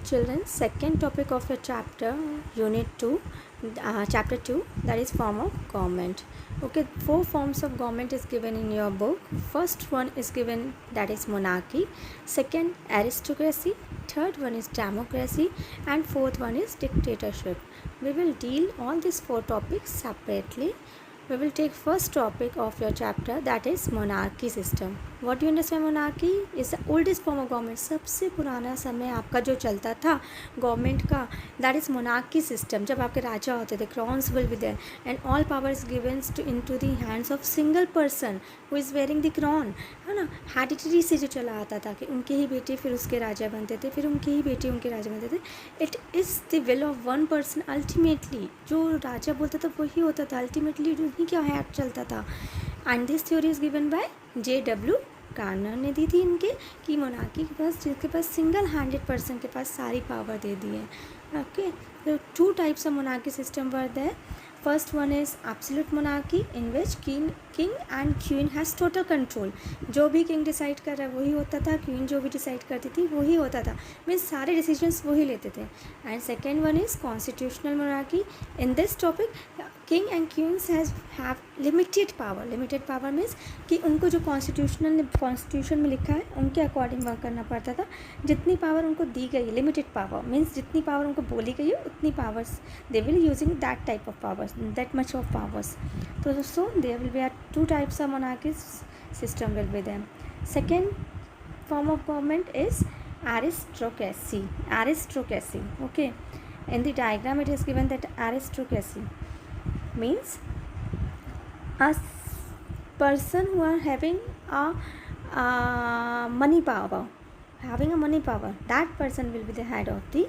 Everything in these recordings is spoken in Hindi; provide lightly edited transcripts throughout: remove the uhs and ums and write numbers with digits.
Children, second topic of your chapter, unit 2, chapter 2, that is form of government. Okay, 4 forms of government is given in your book. First one is given, that is monarchy. Second, aristocracy. Third one is democracy. And fourth one is dictatorship. We will deal all these 4 topics separately. We will take first topic of your chapter, that is monarchy system. What do you understand? Monarchy is the oldest form of government. सबसे पुराना समय आपका जो चलता था गवर्नमेंट का, दैट इज़ मोनार्की सिस्टम. जब आपके राजा होते थे, crowns will be there and all powers given into the hands of single person who is wearing the crown, है ना. हेरिडिटरी से जो चला आता था कि उनके ही बेटे फिर उसके राजा बनते थे, फिर उनके ही बेटे उनके राजा बनते थे. It is the will of one person. Ultimately जो राजा बोलता था वही होता था, अल्टीमेटली उन्हीं का हैट चलता था. And this theory is given by J.W. Garner ने दी थी इनके कि मोनार्की के पास, जिसके पास सिंगल हैंडेड पर्सन के पास सारी पावर दे दी है. ओके, तो 2 types of monarchy system were there. First one is absolute monarchy in which king and queen has total control. जो भी किंग डिसाइड कर रहा है वही होता था, क्वीन जो भी डिसाइड करती थी वही होता था, मीन्स सारे डिसीजंस वही लेते थे. And second one is constitutional monarchy. In this topic king and queen's have limited power. Limited power means कि उनको जो कॉन्स्टिट्यूशन में लिखा है उनके अकॉर्डिंग वर्क करना पड़ता था. जितनी पावर उनको दी गई है, लिमिटेड पावर मीन्स जितनी पावर उनको बोली गई है उतनी powers they will using that type of powers, that much of powers. So there will be 2 types of monarchy system will be there. Second form of government is aristocracy. Aristocracy, okay. In the diagram it is given that aristocracy means a person who are having a money power. Having a money power, that person will be the head of the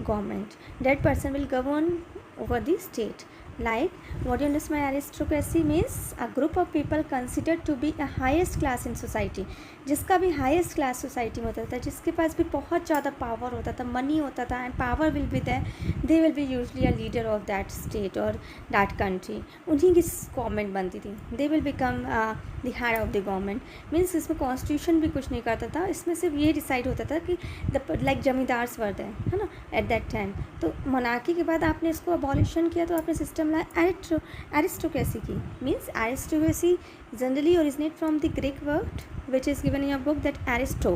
government. That person will govern over the state. Like, what you understand by aristocracy means a group of people considered to be a highest class in society. जिसका भी हाईएस्ट क्लास सोसाइटी में होता था, जिसके पास भी बहुत ज़्यादा पावर होता था, मनी होता था and power will be there, they will be usually a leader of that state और दैट कंट्री. उन्हीं की गवर्नमेंट बनती थी. They will become the head of the government. Means इसमें कॉन्स्टिट्यूशन भी कुछ नहीं करता था, इसमें सिर्फ ये डिसाइड होता था कि लाइक जमींदार्स वर्ड है ना एट दैट टाइम. तो मोनार्की के बाद आपने इसको अबॉलिशन किया तो आपने सिस्टम लाया एरिस्टोक्रेसी की. Means aristocracy generally originate from the Greek word which is given in your book that aristo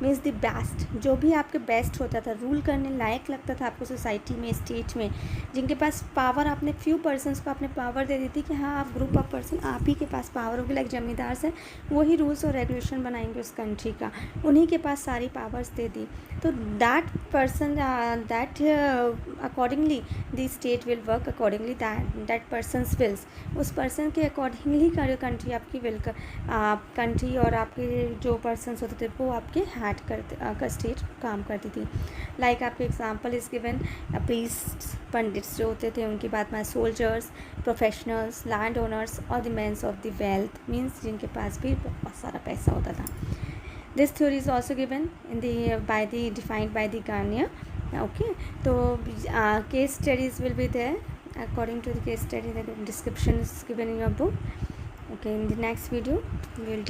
means the best. जो भी आपके बेस्ट होता था, रूल करने लायक लगता था आपको सोसाइटी में, स्टेट में, जिनके पास पावर, आपने फ्यू पर्सन्स को आपने पावर दे दी थी कि हाँ आप ग्रुप ऑफ पर्सन, आप ही के पास पावर होगी, लाइक जमींदार से वही रूल्स और रेगुलेशन बनाएंगे उस कंट्री का, उन्हीं के पास सारी पावर्स दे दी. तो that person that accordingly the state will work accordingly that persons wills. उस पर्सन के अकॉर्डिंगली कंट्री आपकी विल कंट्री और आपके जो पर्सन्स होते थे वो आपके हैड करते स्टेट काम करती थी. लाइक आपके example is given priest, pundits जो होते थे उनकी बात में, सोल्जर्स, प्रोफेशनल्स, लैंड ओनर्स और the mens of the wealth means जिनके पास भी बहुत सारा पैसा होता था. This theory is also given in the defined by the Garnier. Okay, तो case studies will be there according to the case study. The description is given in your book. Okay, in the next video we will